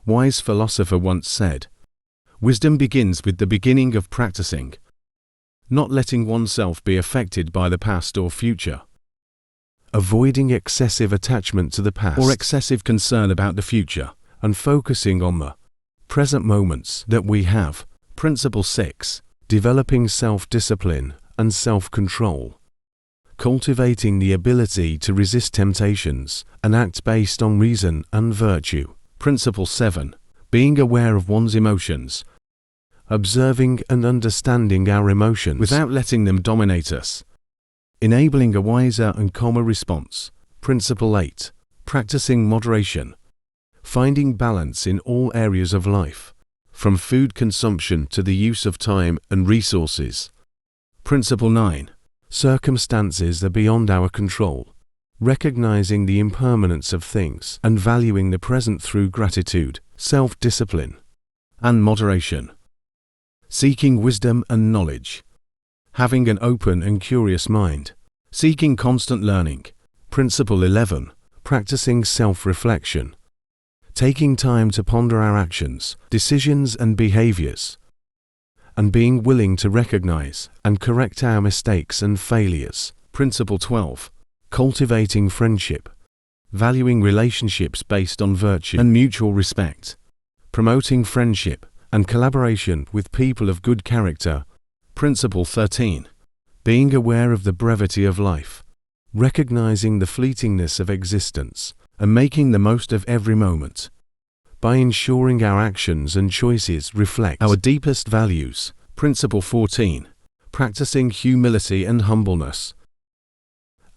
wise philosopher once said, "Wisdom begins with the beginning of practicing, not letting oneself be affected by the past or future." Avoiding excessive attachment to the past or excessive concern about the future, and focusing on the present moments that we have. Principle 6. Developing self-discipline and self-control. Cultivating the ability to resist temptations and act based on reason and virtue. Principle 7. Being aware of one's emotions. Observing and understanding our emotions without letting them dominate us. Enabling a wiser and calmer response. Principle 8. Practicing moderation. Finding balance in all areas of life, from food consumption to the use of time and resources. Principle 9. Circumstances are beyond our control. Recognizing the impermanence of things and valuing the present through gratitude, self-discipline, and moderation. Seeking wisdom and knowledge. Having an open and curious mind. Seeking constant learning. Principle 11. Practicing self-reflection. Taking time to ponder our actions, decisions and behaviors, and being willing to recognize and correct our mistakes and failures. Principle 12. Cultivating friendship. Valuing relationships based on virtue and mutual respect. Promoting friendship and collaboration with people of good character. Principle 13. Being aware of the brevity of life. Recognizing the fleetingness of existence and making the most of every moment. By ensuring our actions and choices reflect our deepest values. Principle 14. Practicing humility and humbleness.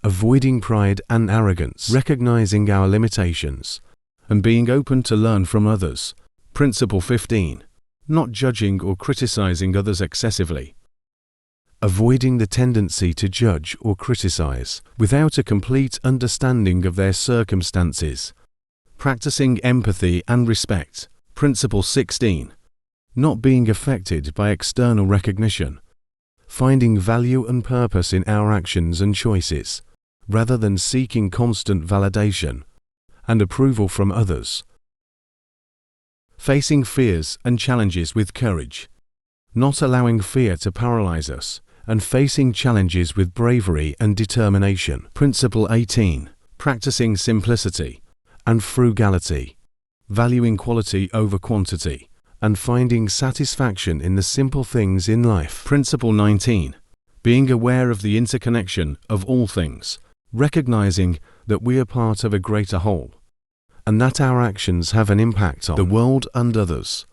Avoiding pride and arrogance. Recognizing our limitations and being open to learn from others. Principle 15. Not judging or criticizing others excessively. Avoiding the tendency to judge or criticize without a complete understanding of their circumstances. Practicing empathy and respect. Principle 16. Not being affected by external recognition. Finding value and purpose in our actions and choices, rather than seeking constant validation and approval from others. Facing fears and challenges with courage. Not allowing fear to paralyze us, and facing challenges with bravery and determination. Principle 18. Practicing simplicity and frugality. Valuing quality over quantity, and finding satisfaction in the simple things in life. Principle 19. Being aware of the interconnection of all things, recognizing that we are part of a greater whole, and that our actions have an impact on the world and others.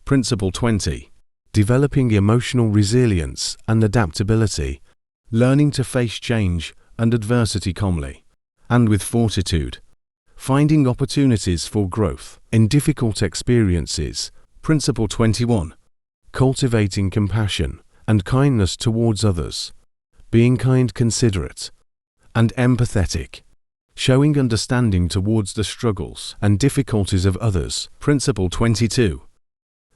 Principle 20. Developing emotional resilience and adaptability, learning to face change and adversity calmly and with fortitude, finding opportunities for growth in difficult experiences. Principle 21. Cultivating compassion and kindness towards others, being kind, considerate, and empathetic, showing understanding towards the struggles and difficulties of others. Principle 22.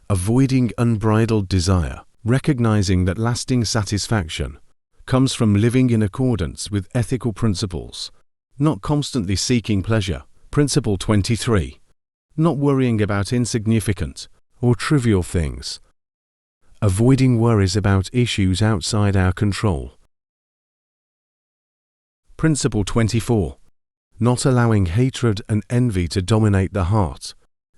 Avoiding unbridled desire, recognizing that lasting satisfaction comes from living in accordance with ethical principles, not constantly seeking pleasure. Principle 23. Not worrying about insignificant or trivial things, avoiding worries about issues outside our control. Principle 24. Not allowing hatred and envy to dominate the heart,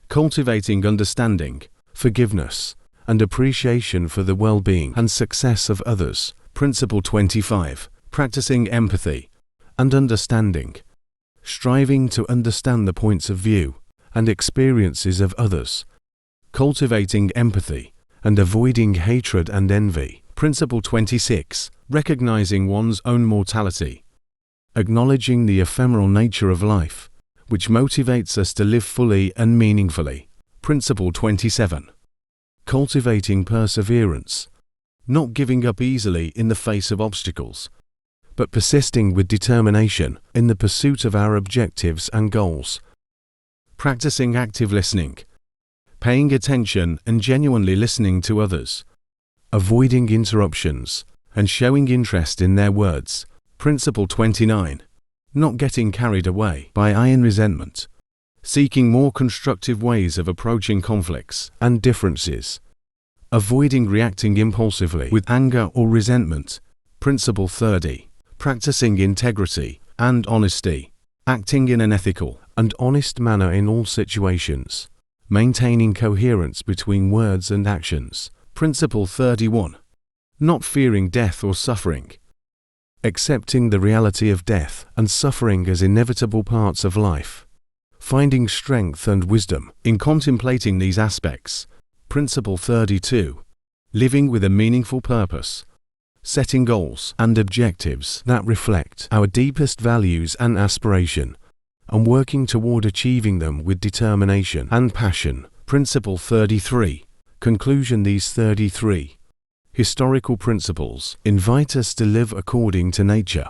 cultivating understanding, forgiveness, and appreciation for the well-being and success of others. Principle 25. Practicing empathy and understanding, striving to understand the points of view and experiences of others, cultivating empathy and avoiding hatred and envy. Principle 26. Recognizing one's own mortality, acknowledging the ephemeral nature of life, which motivates us to live fully and meaningfully. Principle 27. Cultivating perseverance, not giving up easily in the face of obstacles, but persisting with determination in the pursuit of our objectives and goals. Practicing active listening, paying attention and genuinely listening to others, avoiding interruptions, and showing interest in their words. Principle 29. Not getting carried away by iron resentment, seeking more constructive ways of approaching conflicts and differences, avoiding reacting impulsively with anger or resentment. Principle 30. Practicing integrity and honesty, acting in an ethical and honest manner in all situations, maintaining coherence between words and actions. Principle 31. Not fearing death or suffering, accepting the reality of death and suffering as inevitable parts of life, finding strength and wisdom in contemplating these aspects. Principle 32. Living with a meaningful purpose, setting goals and objectives that reflect our deepest values and aspiration, and working toward achieving them with determination and passion. Principle 33. Conclusion. These 33 historical principles invite us to live according to nature.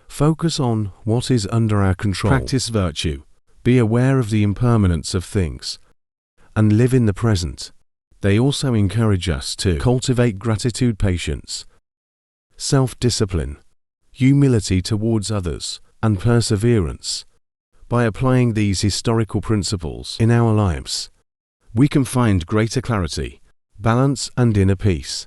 Focus on what is under our control. Practice virtue. Be aware of the impermanence of things, and live in the present. They also encourage us to cultivate gratitude, patience, self-discipline, humility towards others, and perseverance. By applying these historical principles in our lives, we can find greater clarity, balance, and inner peace.